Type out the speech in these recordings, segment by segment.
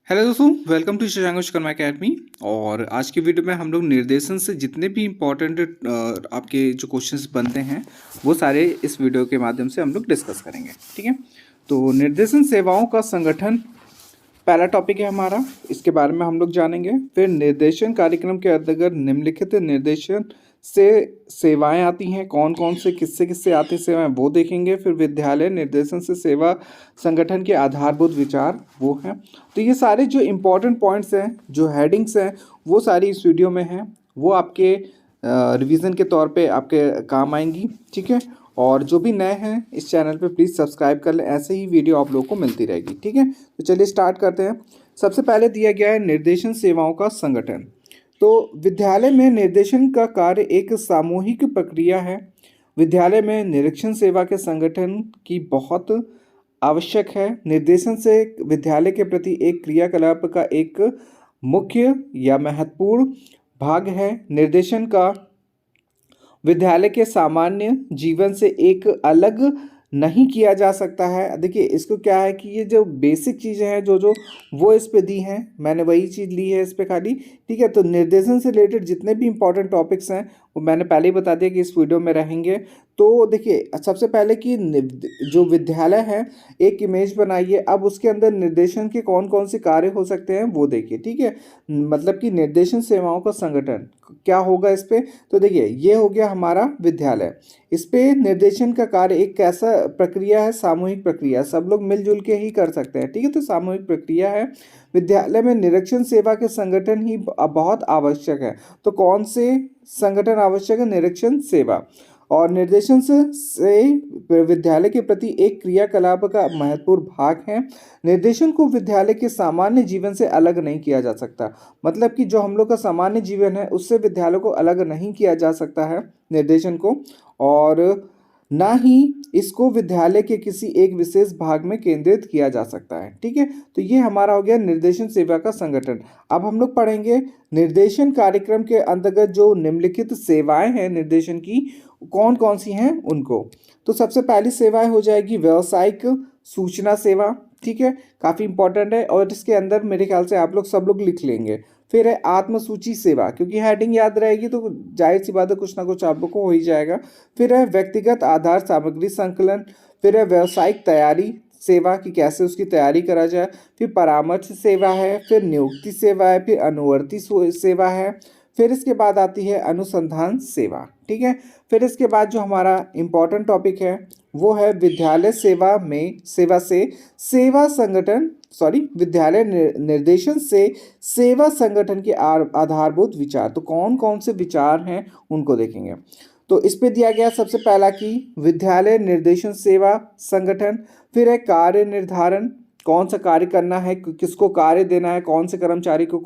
Hello दोस्तों, welcome to Shashank Vishwakarma academy. और आज की वीडियो में हम लोग निर्देशन से जितने भी इम्पोर्टेंट आपके जो क्वेश्चंस बनते हैं वो सारे इस वीडियो के माध्यम से हम लोग डिस्कस करेंगे। ठीक है, तो निर्देशन सेवाओं का संगठन पहला टॉपिक है हमारा, इसके बारे में हम लोग जानेंगे। फिर निर्देशन कार्यक्रम के अंतर्गत निम्नलिखित निर्देशन से सेवाएं आती हैं, कौन कौन से किससे किससे आती सेवाएं वो देखेंगे। फिर विद्यालय निर्देशन से सेवा संगठन के आधारभूत विचार वो हैं। तो ये सारे जो इम्पोर्टेंट पॉइंट्स हैं, जो हेडिंग्स हैं, वो सारी इस वीडियो में हैं, वो आपके रिवीजन के तौर पे आपके काम आएंगी। ठीक है, और जो भी नए हैं इस चैनल पे प्लीज़ सब्सक्राइब कर लें, ऐसे ही वीडियो आप लोगों को मिलती रहेगी। ठीक है, तो चलिए स्टार्ट करते हैं। सबसे पहले दिया गया है निर्देशन सेवाओं का संगठन। तो विद्यालय में निर्देशन का कार्य एक सामूहिक प्रक्रिया है। विद्यालय में निरीक्षण सेवा के संगठन की बहुत आवश्यक है। निर्देशन से विद्यालय के प्रति एक क्रियाकलाप का एक मुख्य या महत्वपूर्ण भाग है। निर्देशन का विद्यालय के सामान्य जीवन से एक अलग नहीं किया जा सकता है। देखिए, इसको क्या है कि ये जो बेसिक चीज़ें हैं जो वो इस पे दी हैं, मैंने वही चीज़ ली है इस पे खाली। ठीक है, तो निर्देशन से रिलेटेड जितने भी इंपॉर्टेंट टॉपिक्स हैं वो मैंने पहले ही बता दिया कि इस वीडियो में रहेंगे। तो देखिए, सबसे पहले कि जो विद्यालय है, एक इमेज बनाइए। अब उसके अंदर निर्देशन के कौन कौन से कार्य हो सकते हैं वो देखिए। ठीक है, मतलब कि निर्देशन सेवाओं का संगठन क्या होगा इस पे। तो देखिए, ये हो गया हमारा विद्यालय। इस पे निर्देशन का कार्य एक कैसा प्रक्रिया है, सामूहिक प्रक्रिया, सब लोग मिलजुल के ही कर सकते हैं। ठीक है, तो सामूहिक प्रक्रिया है। विद्यालय में निरीक्षण सेवा के संगठन ही बहुत आवश्यक है। तो कौन से संगठन आवश्यक है? निरीक्षण सेवा। और निर्देशन से विद्यालय के प्रति एक क्रियाकलाप का महत्वपूर्ण भाग है। निर्देशन को विद्यालय के सामान्य जीवन से अलग नहीं किया जा सकता। मतलब कि जो हम लोग का सामान्य जीवन है उससे विद्यालय को अलग नहीं किया जा सकता है निर्देशन को, और ना ही इसको विद्यालय के किसी एक विशेष भाग में केंद्रित किया जा सकता है। ठीक है, तो ये हमारा हो गया निर्देशन सेवा का संगठन। अब हम लोग पढ़ेंगे निर्देशन कार्यक्रम के अंतर्गत जो निम्नलिखित सेवाएं हैं निर्देशन की, कौन कौन सी हैं उनको। तो सबसे पहली सेवाएं हो जाएगी व्यावसायिक सूचना सेवा। ठीक है, काफ़ी इंपॉर्टेंट है और इसके अंदर मेरे ख्याल से आप लोग सब लोग लिख लेंगे। फिर है आत्मसूची सेवा, क्योंकि हेडिंग याद रहेगी तो जाहिर सी बात है कुछ ना कुछ आप लोग को हो ही जाएगा। फिर है व्यक्तिगत आधार सामग्री संकलन। फिर है व्यावसायिक तैयारी सेवा की कैसे उसकी तैयारी करा जाए। फिर परामर्श सेवा है। फिर नियुक्ति सेवा है। फिर अनुवर्ती सेवा है। फिर इसके बाद आती है अनुसंधान सेवा। ठीक है, फिर इसके बाद जो हमारा इम्पोर्टेंट टॉपिक है वो है विद्यालय सेवा में सेवा से सेवा संगठन विद्यालय निर्देशन से सेवा संगठन के आधारभूत विचार। तो कौन कौन से विचार हैं उनको देखेंगे। तो इस पे दिया गया सबसे पहला कि विद्यालय निर्देशन सेवा संगठन। फिर है कार्य निर्धारण, कौन सा कार्य करना है, किसको कार्य देना है, कौन से कर्मचारी को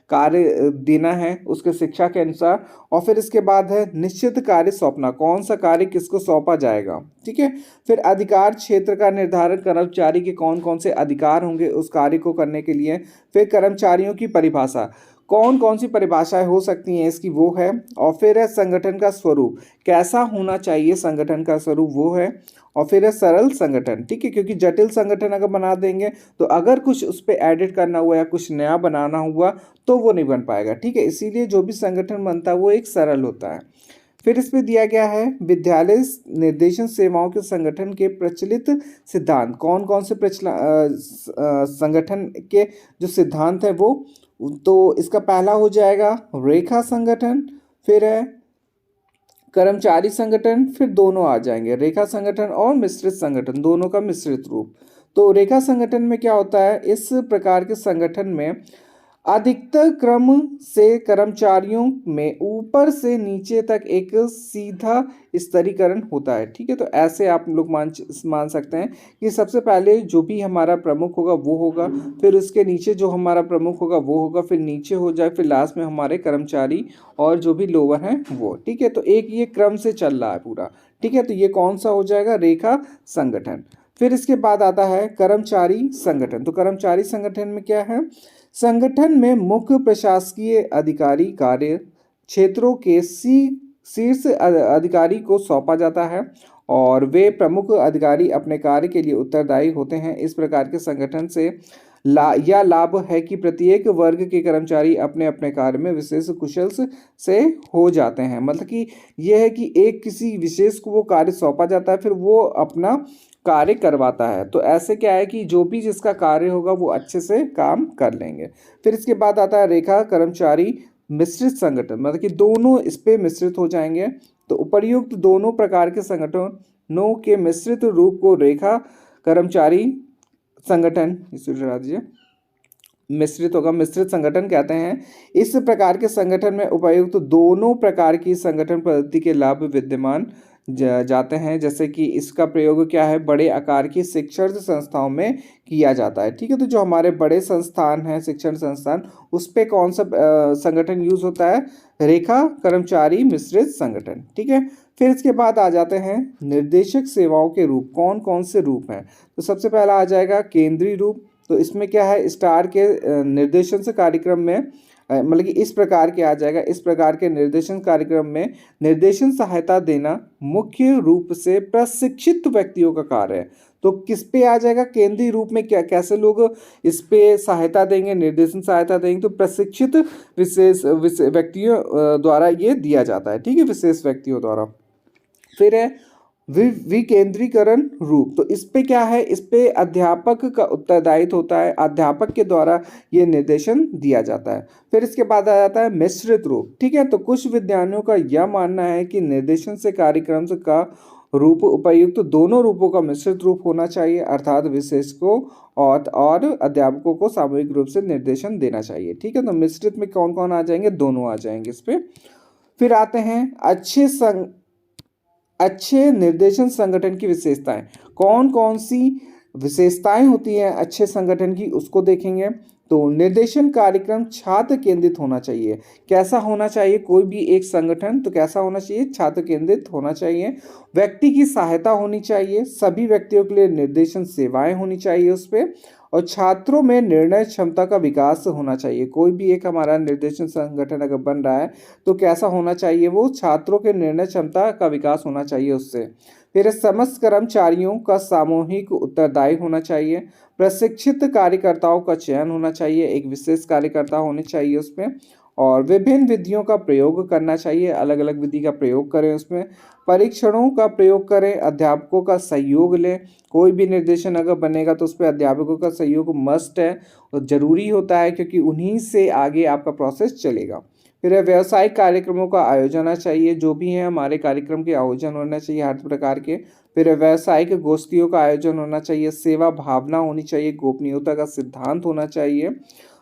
कार्य देना है उसके शिक्षा के अनुसार। और फिर इसके बाद है निश्चित कार्य सौंपना, कौन सा कार्य किसको सौंपा जाएगा। ठीक है, फिर अधिकार क्षेत्र का निर्धारण, कर्मचारी के कौन कौन से अधिकार होंगे उस कार्य को करने के लिए। फिर कर्मचारियों की परिभाषा, कौन कौन सी परिभाषाएं हो सकती हैं इसकी, वो है। और फिर है संगठन का स्वरूप, कैसा होना चाहिए संगठन का स्वरूप, वो है। और फिर है सरल संगठन। ठीक है, क्योंकि जटिल संगठन अगर बना देंगे तो अगर कुछ उस पर एडिट करना हुआ या कुछ नया बनाना हुआ तो वो नहीं बन पाएगा। ठीक है, इसीलिए जो भी संगठन बनता है वो एक सरल होता है। फिर इस पे दिया गया है विद्यालय निर्देशन सेवाओं के संगठन के प्रचलित सिद्धांत, कौन कौन से संगठन के जो सिद्धांत है वो। तो इसका पहला हो जाएगा रेखा संगठन। फिर है कर्मचारी संगठन, फिर दोनों आ जाएंगे, रेखा संगठन और मिश्रित संगठन, दोनों का मिश्रित रूप। तो रेखा संगठन में क्या होता है, इस प्रकार के संगठन में अधिकतर क्रम से कर्मचारियों में ऊपर से नीचे तक एक सीधा स्तरीकरण होता है। ठीक है, तो ऐसे आप लोग मान सकते हैं कि सबसे पहले जो भी हमारा प्रमुख होगा वो होगा, फिर उसके नीचे जो हमारा प्रमुख होगा वो होगा, फिर नीचे हो जाए, फिर लास्ट में हमारे कर्मचारी और जो भी लोअर हैं वो। ठीक है, तो एक ये क्रम से चल रहा है पूरा। ठीक है, तो ये कौन सा हो जाएगा, रेखा संगठन। फिर इसके बाद आता है कर्मचारी संगठन। तो कर्मचारी संगठन में क्या है, संगठन में मुख्य प्रशासकीय अधिकारी कार्य क्षेत्रों के शीर्ष अधिकारी को सौंपा जाता है और वे प्रमुख अधिकारी अपने कार्य के लिए उत्तरदायी होते हैं। इस प्रकार के संगठन से लाभ है कि प्रत्येक वर्ग के कर्मचारी अपने अपने कार्य में विशेष कुशल से हो जाते हैं। मतलब कि यह है कि एक किसी विशेष को वो कार्य सौंपा जाता है, फिर वो अपना कार्य करवाता है। तो ऐसे क्या है कि जो भी जिसका कार्य होगा वो अच्छे से काम कर लेंगे। फिर इसके बाद आता है रेखा कर्मचारी मिश्रित संगठन, मतलब कि दोनों इस पे मिश्रित हो जाएंगे। तो उपर्युक्त दोनों प्रकार के संगठनों के मिश्रित रूप को रेखा कर्मचारी संगठन, इसे हटा दीजिए, मिश्रित होगा, मिश्रित संगठन कहते हैं। इस प्रकार के संगठन में उपर्युक्त दोनों प्रकार की संगठन पद्धति के लाभ विद्यमान जाते हैं। जैसे कि इसका प्रयोग क्या है, बड़े आकार की शिक्षण संस्थाओं में किया जाता है। ठीक है, तो जो हमारे बड़े संस्थान हैं, शिक्षण संस्थान, उस पे कौन सा संगठन यूज होता है, रेखा कर्मचारी मिश्रित संगठन। ठीक है, फिर इसके बाद आ जाते हैं निर्देशक सेवाओं के रूप। कौन कौन से रूप हैं, तो सबसे पहला आ जाएगा केंद्रीय रूप। तो इसमें क्या है, स्टार के निर्देशन से कार्यक्रम में मतलब कि इस प्रकार के आ जाएगा, इस प्रकार के निर्देशन कार्यक्रम में निर्देशन सहायता देना मुख्य रूप से प्रशिक्षित व्यक्तियों का कार्य है। तो किस पे आ जाएगा, केंद्रीय रूप में क्या कैसे लोग इस पे सहायता देंगे, निर्देशन सहायता देंगे, तो प्रशिक्षित विशेष व्यक्तियों द्वारा ये दिया जाता है। ठीक है, विशेष व्यक्तियों द्वारा। फिर है विकेंद्रीकरण रूप। तो इस पे क्या है, इस पे अध्यापक का उत्तरदायित्व होता है, अध्यापक के द्वारा ये निर्देशन दिया जाता है। फिर इसके बाद आ जाता है मिश्रित रूप। ठीक है, तो कुछ विद्यार्थियों का यह मानना है कि निर्देशन से कार्यक्रम का रूप उपयुक्त दोनों रूपों का मिश्रित रूप होना चाहिए, अर्थात विशेषकों और अध्यापकों को सामूहिक रूप से निर्देशन देना चाहिए। ठीक है, तो मिश्रित में कौन कौन आ जाएंगे, दोनों आ जाएंगे इस पे। फिर आते हैं अच्छे निर्देशन संगठन की विशेषताएं। कौन कौन सी विशेषताएं होती हैं अच्छे संगठन की, उसको देखेंगे। तो निर्देशन कार्यक्रम छात्र केंद्रित होना चाहिए। कैसा होना चाहिए कोई भी एक संगठन, तो कैसा होना चाहिए, छात्र केंद्रित होना चाहिए। व्यक्ति की सहायता होनी चाहिए, सभी व्यक्तियों के लिए निर्देशन सेवाएं होनी चाहिए उस पर। और छात्रों में निर्णय क्षमता का विकास होना चाहिए। कोई भी एक हमारा निर्देशन संगठन अगर बन रहा है तो कैसा होना चाहिए, वो छात्रों के निर्णय क्षमता का विकास होना चाहिए उससे। फिर समस्त कर्मचारियों का सामूहिक उत्तरदायी होना चाहिए। प्रशिक्षित कार्यकर्ताओं का चयन होना चाहिए, एक विशेष कार्यकर्ता होने चाहिए उसमें। और विभिन्न विधियों का प्रयोग करना चाहिए, अलग अलग विधि का प्रयोग करें उसमें। परीक्षणों का प्रयोग करें, अध्यापकों का सहयोग लें। कोई भी निर्देशन अगर बनेगा तो उस पर अध्यापकों का सहयोग मस्ट है और ज़रूरी होता है, क्योंकि उन्हीं से आगे आपका प्रोसेस चलेगा। फिर व्यावसायिक कार्यक्रमों का आयोजन होना चाहिए, जो भी है हमारे कार्यक्रम के आयोजन होना चाहिए हर प्रकार के। फिर व्यावसायिक गोष्ठियों का आयोजन होना चाहिए, सेवा भावना होनी चाहिए, गोपनीयता का सिद्धांत होना चाहिए।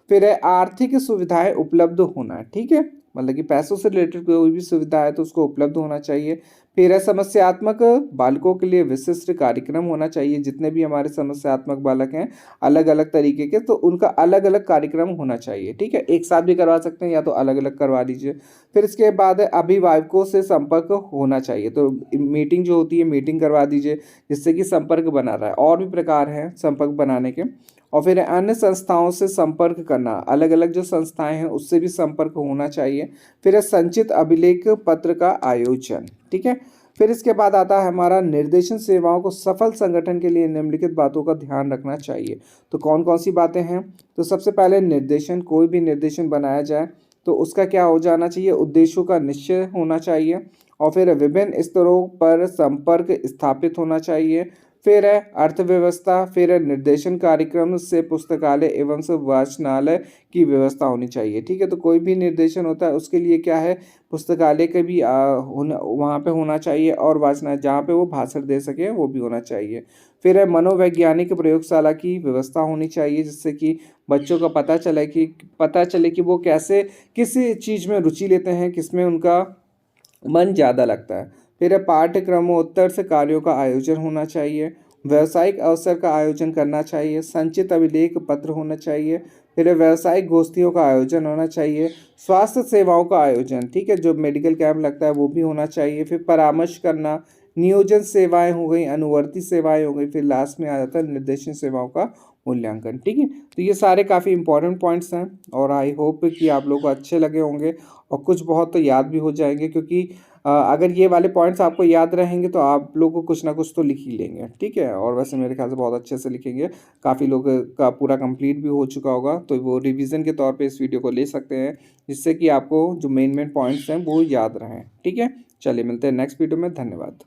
फिर आर्थिक सुविधाएं उपलब्ध होना है। ठीक है, मतलब कि पैसों से रिलेटेड कोई भी सुविधा है तो उसको उपलब्ध होना चाहिए। फिर समस्यात्मक बालकों के लिए विशिष्ट कार्यक्रम होना चाहिए। जितने भी हमारे समस्यात्मक बालक हैं अलग अलग तरीके के, तो उनका अलग अलग कार्यक्रम होना चाहिए। ठीक है, एक साथ भी करवा सकते हैं या तो अलग अलग करवा लीजिए। फिर इसके बाद अभिभावकों से संपर्क होना चाहिए, तो मीटिंग जो होती है मीटिंग करवा दीजिए, जिससे कि संपर्क बना रहा है। और भी प्रकार हैं संपर्क बनाने के। और फिर अन्य संस्थाओं से संपर्क करना, अलग अलग जो संस्थाएं हैं उससे भी संपर्क होना चाहिए। फिर संचित अभिलेख पत्र का आयोजन। ठीक है, फिर इसके बाद आता है हमारा निर्देशन सेवाओं को सफल संगठन के लिए निम्नलिखित बातों का ध्यान रखना चाहिए। तो कौन कौन सी बातें हैं, तो सबसे पहले निर्देशन, कोई भी निर्देशन बनाया जाए तो उसका क्या हो जाना चाहिए, उद्देश्यों का निश्चय होना चाहिए। और फिर विभिन्न स्तरों पर संपर्क स्थापित होना चाहिए। फिर है अर्थव्यवस्था, फिर निर्देशन कार्यक्रम से पुस्तकालय एवं वाचनालय की व्यवस्था होनी चाहिए। ठीक है, तो कोई भी निर्देशन होता है उसके लिए क्या है, पुस्तकालय का भी वहाँ पे होना चाहिए, और वाचनालय जहाँ पे वो भाषण दे सके वो भी होना चाहिए। फिर है मनोवैज्ञानिक प्रयोगशाला की व्यवस्था होनी चाहिए, जिससे कि बच्चों का पता चले कि वो कैसे किस चीज़ में रुचि लेते हैं, किस में उनका मन ज़्यादा लगता है। फिर पाठ्यक्रमोत्तर से कार्यों का आयोजन होना चाहिए। व्यावसायिक अवसर का आयोजन करना चाहिए। संचित अभिलेख पत्र होना चाहिए। फिर व्यावसायिक गोष्ठियों का आयोजन होना चाहिए। स्वास्थ्य सेवाओं का आयोजन, ठीक है, जो मेडिकल कैंप लगता है वो भी होना चाहिए। फिर परामर्श करना, नियोजन सेवाएं हो गई, अनुवर्ती सेवाएं हो गई। फिर लास्ट में आ जाता है निर्देशन सेवाओं का मूल्यांकन। ठीक है, तो ये सारे काफ़ी इंपॉर्टेंट पॉइंट्स हैं और आई होप कि आप लोग को अच्छे लगे होंगे और कुछ बहुत तो याद भी हो जाएंगे, क्योंकि अगर ये वाले पॉइंट्स आपको याद रहेंगे तो आप लोग को कुछ ना कुछ तो लिख ही लेंगे, ठीक है। और वैसे मेरे ख्याल से बहुत अच्छे से लिखेंगे, काफ़ी लोग का पूरा कंप्लीट भी हो चुका होगा, तो वो रिवीजन के तौर पे इस वीडियो को ले सकते हैं, जिससे कि आपको जो मेन पॉइंट्स हैं वो याद रहें, ठीक है। चलिए मिलते हैं नेक्स्ट वीडियो में, धन्यवाद।